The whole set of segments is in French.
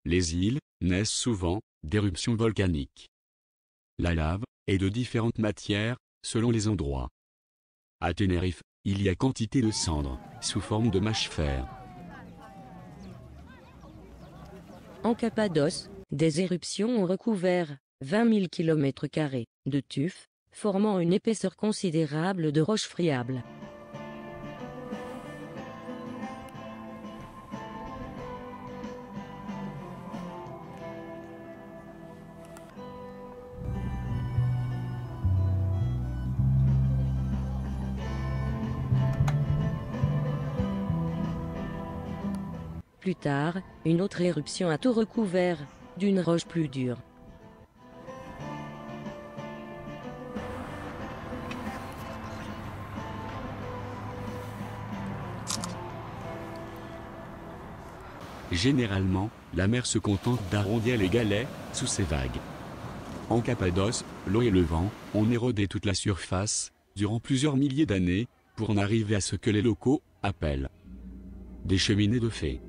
Les îles naissent souvent d'éruptions volcaniques. La lave est de différentes matières, selon les endroits. À Tenerife, il y a quantité de cendres, sous forme de mâche-fer. En Cappadoce, des éruptions ont recouvert 20 000 km² de tuf, formant une épaisseur considérable de roches friables. Plus tard, une autre éruption a tout recouvert, d'une roche plus dure. Généralement, la mer se contente d'arrondir les galets, sous ses vagues. En Cappadoce, l'eau et le vent ont érodé toute la surface, durant plusieurs milliers d'années, pour en arriver à ce que les locaux appellent des cheminées de fées.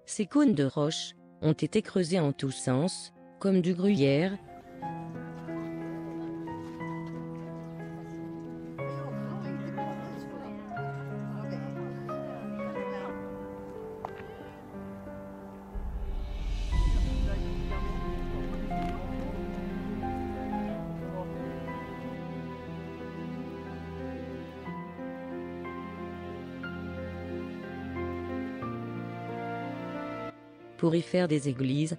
Ces cônes de roches ont été creusés en tous sens, comme du gruyère, pour y faire des églises,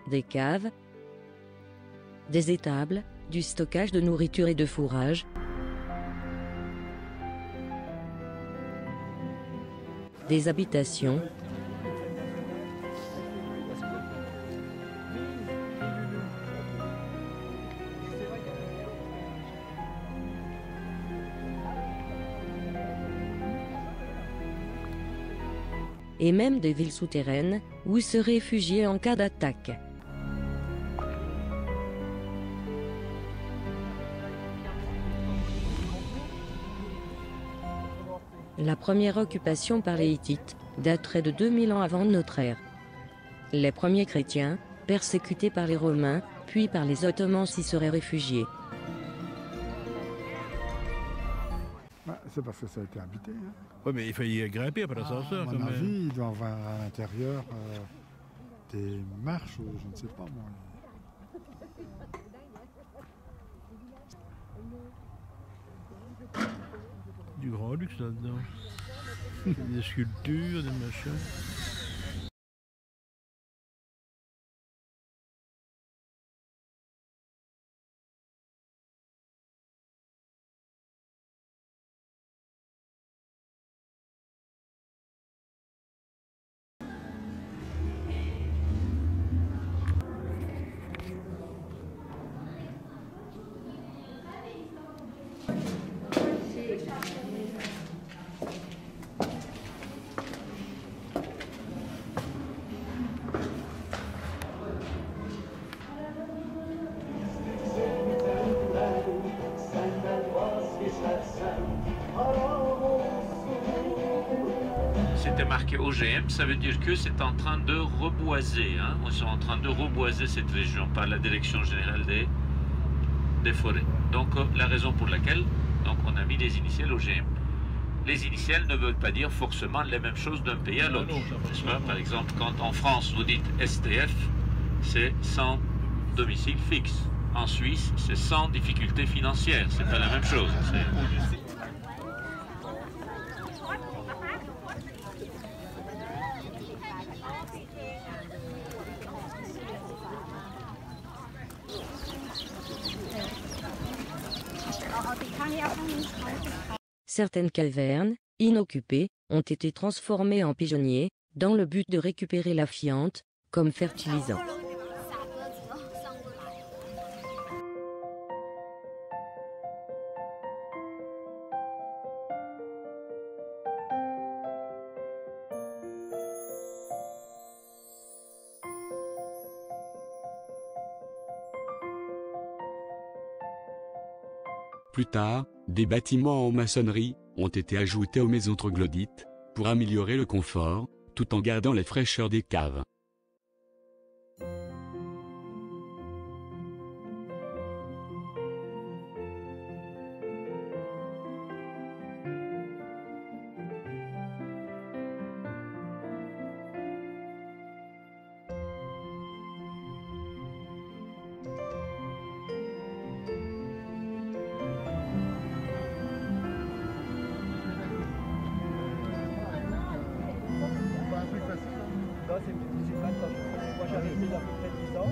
des caves, des étables, du stockage de nourriture et de fourrage, des habitations, et même des villes souterraines, où se réfugier en cas d'attaque. La première occupation par les Hittites daterait de 2000 ans avant notre ère. Les premiers chrétiens, persécutés par les Romains, puis par les Ottomans, s'y seraient réfugiés. C'est parce que ça a été habité. Hein. Oui, mais il fallait grimper après l'ascenseur. À mon avis, il doit avoir à l'intérieur des marches ou je ne sais pas moi. Du grand luxe là-dedans. Des sculptures, des machins. C'était marqué OGM, ça veut dire que c'est en train de reboiser. Hein. Ils sont en train de reboiser cette région par la Direction générale des forêts. Donc la raison pour laquelle on a mis les initiales OGM. Les initiales ne veulent pas dire forcément les mêmes choses d'un pays à l'autre. Par exemple, quand en France vous dites STF, c'est sans domicile fixe. En Suisse, c'est sans difficulté financière. C'est pas la même chose. certaines cavernes, inoccupées, ont été transformées en pigeonniers, dans le but de récupérer la fiente, comme fertilisant. Plus tard, des bâtiments en maçonnerie ont été ajoutés aux maisons troglodytes pour améliorer le confort, tout en gardant la fraîcheur des caves. Moi j'avais fait il y a à peu près 10 ans.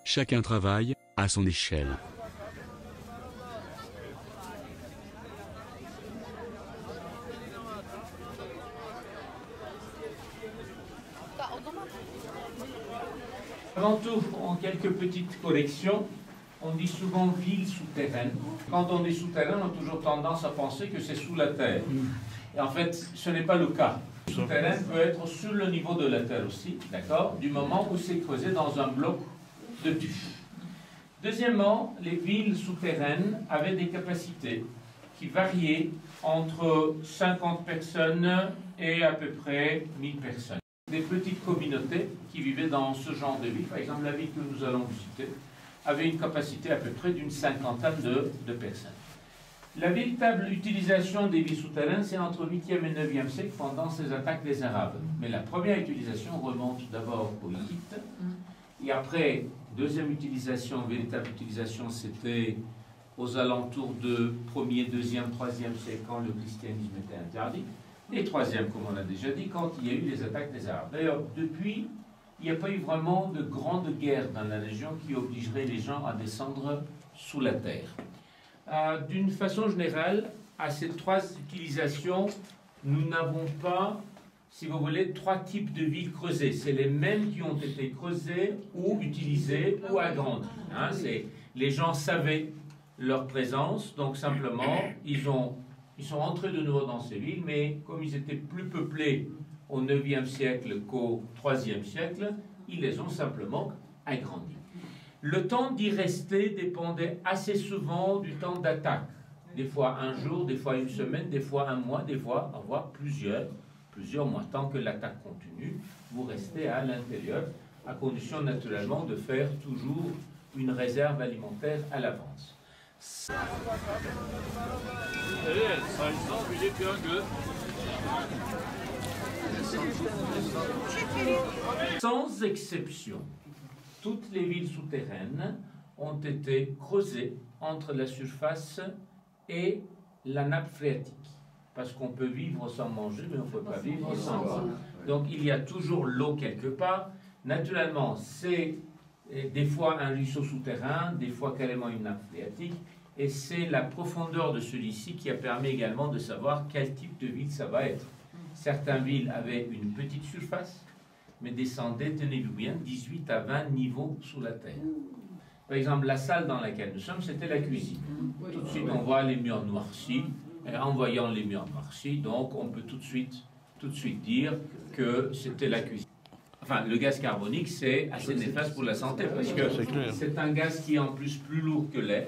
Chacun travaille à son échelle. Avant tout, en quelques petites corrections, on dit souvent ville souterraine. Quand on dit souterrain, on a toujours tendance à penser que c'est sous la terre. Et en fait, ce n'est pas le cas. Le souterrain peut être sur le niveau de la terre aussi, d'accord, du moment où c'est creusé dans un bloc de tuf. Deuxièmement, les villes souterraines avaient des capacités qui variaient entre 50 personnes et à peu près 1000 personnes. Des petites communautés qui vivaient dans ce genre de ville, par exemple la ville que nous allons visiter, avait une capacité à peu près d'une cinquantaine de personnes. La véritable utilisation des villes souterraines, c'est entre 8e et 9e siècle pendant ces attaques des Arabes. Mais la première utilisation remonte d'abord aux Hittites. Et après, deuxième utilisation, véritable utilisation, c'était aux alentours de 1er, 2e, 3e siècle, quand le christianisme était interdit. Et troisième, comme on a déjà dit, quand il y a eu les attaques des Arabes. D'ailleurs, depuis, il n'y a pas eu vraiment de grande guerre dans la région qui obligerait les gens à descendre sous la terre. D'une façon générale, à ces trois utilisations, nous n'avons pas, si vous voulez, trois types de villes creusées. C'est les mêmes qui ont été creusées ou utilisées ou agrandies. Hein, les gens savaient leur présence, donc simplement, ils sont entrés de nouveau dans ces villes, mais comme ils étaient plus peuplés au 9e siècle qu'au 3e siècle, ils les ont simplement agrandies. Le temps d'y rester dépendait assez souvent du temps d'attaque. Des fois un jour, des fois une semaine, des fois un mois, des fois voire plusieurs mois. Tant que l'attaque continue, vous restez à l'intérieur, à condition naturellement de faire toujours une réserve alimentaire à l'avance. Sans exception, toutes les villes souterraines ont été creusées entre la surface et la nappe phréatique. Parce qu'on peut vivre sans manger, mais on ne peut pas vivre sans eau. Donc il y a toujours l'eau quelque part. Naturellement, c'est des fois un ruisseau souterrain, des fois carrément une nappe phréatique. Et c'est la profondeur de celui-ci qui a permis également de savoir quel type de ville ça va être. Certaines villes avaient une petite surface, mais descendaient, tenez-vous bien, 18 à 20 niveaux sous la terre. Par exemple, la salle dans laquelle nous sommes, c'était la cuisine. Tout de suite, on voit les murs noircis. Et en voyant les murs noircis, donc on peut tout de suite dire que c'était la cuisine. Enfin, le gaz carbonique, c'est assez néfaste pour la santé, parce que c'est un gaz qui est en plus lourd que l'air.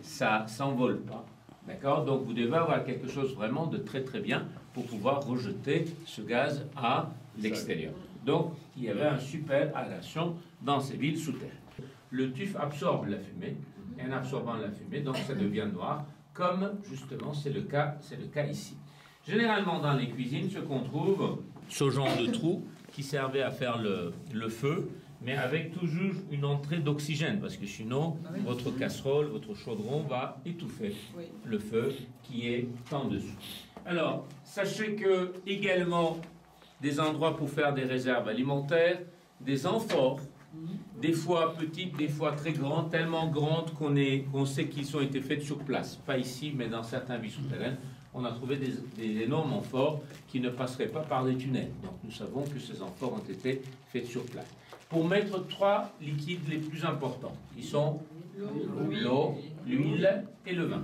Ça s'envole pas. D'accord? Donc vous devez avoir quelque chose vraiment de très très bien pour pouvoir rejeter ce gaz à l'extérieur. Donc il y avait un super aération dans ces villes souterraines. Le tuf absorbe la fumée, et en absorbant la fumée, donc ça devient noir, comme justement c'est le cas ici. Généralement dans les cuisines, ce qu'on trouve, ce genre de trou qui servait à faire le feu, mais avec toujours une entrée d'oxygène, parce que sinon, votre casserole, votre chaudron va étouffer le feu qui est en dessous. Alors, sachez que également des endroits pour faire des réserves alimentaires, des amphores, des fois petites, des fois très grandes, tellement grandes qu'on sait qu'ils ont été faites sur place. Pas ici, mais dans certains vies souterraines, on a trouvé des énormes amphores qui ne passeraient pas par les tunnels. Donc nous savons que ces amphores ont été faites sur place. Pour mettre 3 liquides les plus importants, qui sont l'eau, l'huile et le vin.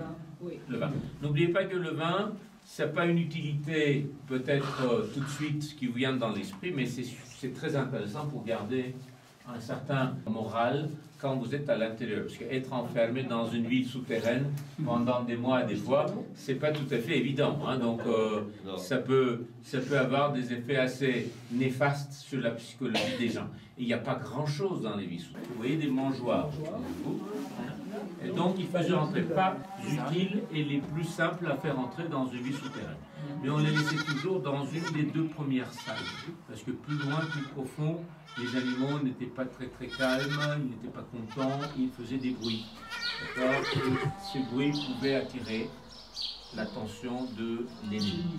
Le vin. N'oubliez pas que le vin, ça n'a pas une utilité peut-être tout de suite qui vous vient dans l'esprit, mais c'est très intéressant pour garder un certain moral quand vous êtes à l'intérieur. Parce qu'être enfermé dans une ville souterraine pendant des mois et des fois, c'est pas tout à fait évident. Hein. Donc ça peut avoir des effets assez néfastes sur la psychologie des gens. Et il n'y a pas grand-chose dans les villes souterraines. Vous voyez des mangeoires. Et donc il fallait rentrer pas utiles et les plus simples à faire entrer dans une ville souterraine. Mais on les laissait toujours dans une des 2 premières salles. Parce que plus loin, plus profond, les animaux n'étaient pas très calmes, ils n'étaient pas contents, ils faisaient des bruits. Et ces bruits pouvaient attirer l'attention de l'ennemi.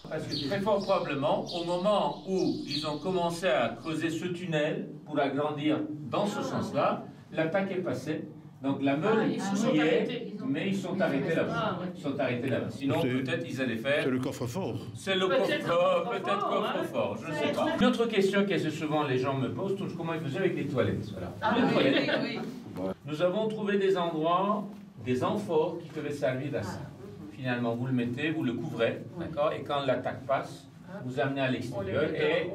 Parce que très fort probablement, au moment où ils ont commencé à creuser ce tunnel pour agrandir dans ce sens-là, l'attaque est passée. Donc la meule y est, mais ils sont arrêtés là-bas. Ils sont arrêtés là-bas. Sinon, peut-être ils allaient faire... C'est le coffre-fort. C'est le coffre-fort, peut-être coffre-fort, je ne sais pas. Une autre question que souvent les gens me posent, comment ils faisaient avec les toilettes. Voilà. Les toilettes. Nous avons trouvé des endroits, des amphores qui peuvent servir à ça. Finalement, vous le mettez, vous le couvrez, d'accord, et quand l'attaque passe, vous amenez à l'extérieur et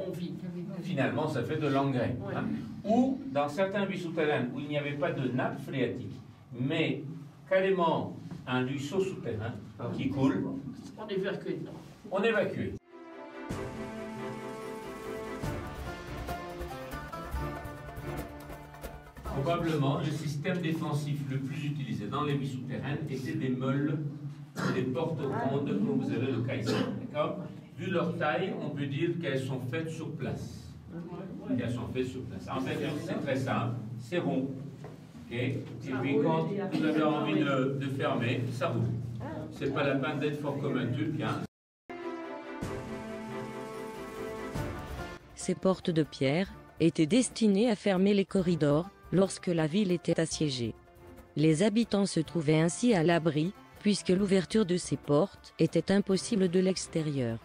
finalement, ça fait de l'engrais. Hein. Ou dans certains vies souterraines où il n'y avait pas de nappe phréatique, mais carrément un ruisseau souterrain qui coule, on évacuait. On évacuait. Probablement, le système défensif le plus utilisé dans les vies souterraines était des meules, des portes rondes, comme vous avez le cas ici. D'accord ? Vu leur taille, on peut dire qu'elles sont faites sur place. Elles sont faites sur place. En fait, c'est très simple, c'est rond. Okay. Et puis quand vous avez envie de fermer, ça roule. C'est pas la peine d'être fort comme un turc. Hein. Ces portes de pierre étaient destinées à fermer les corridors lorsque la ville était assiégée. Les habitants se trouvaient ainsi à l'abri, puisque l'ouverture de ces portes était impossible de l'extérieur.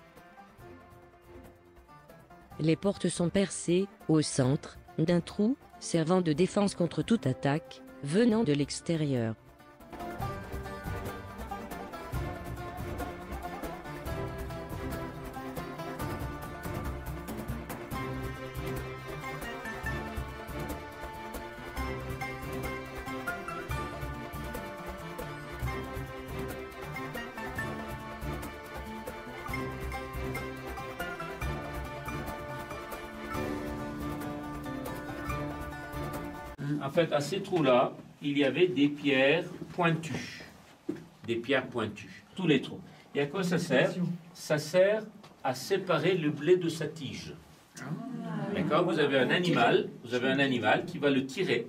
Les portes sont percées, au centre, d'un trou, servant de défense contre toute attaque, venant de l'extérieur. En fait, à ces trous-là, il y avait des pierres pointues. Des pierres pointues. Tous les trous. Et à quoi ça sert? Ça sert à séparer le blé de sa tige. D'accord? Vous avez un animal qui va le tirer.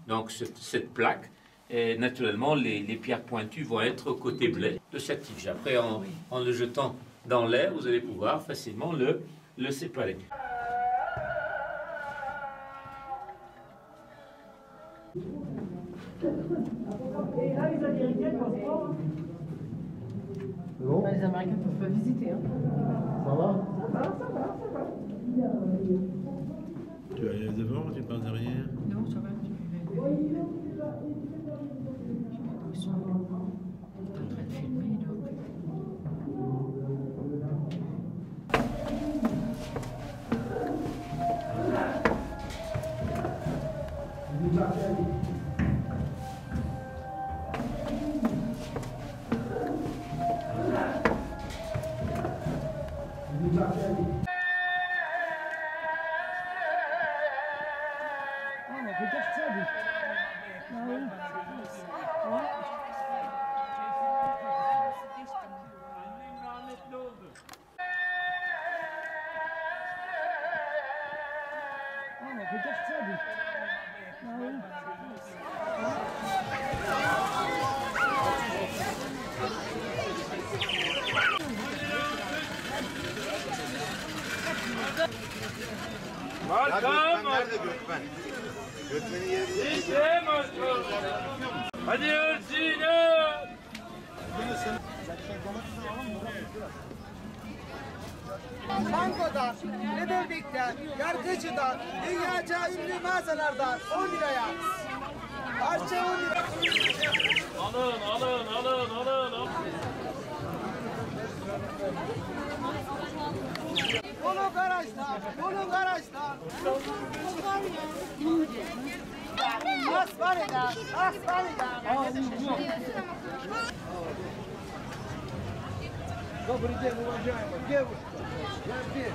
Donc, cette plaque. Et naturellement, les pierres pointues vont être côté blé de sa tige. Après, en le jetant dans l'air, vous allez pouvoir facilement le séparer. Et là, les Américains ne passent pas. Bon. Les Américains ne peuvent pas visiter. Hein. Ça va? Ça va. Tu vas aller devant ou tu passes derrière? Non, ça va. Ils sont en train de filmer, là. Regarde ça, lui. Ah oui. Gökmen nerede Gökmen? Gökmen'in yeri. Hadi ölçüne. Banko'dan, Nebelbek'ten, Yargıcı'dan, dünyaca ünlü mağazalardan 10 liraya. Parça 10 lira. Alın. Dolu garajlar, dolu garajlar. Asfarida. Добрый день, уважаемые девушки. Я здесь.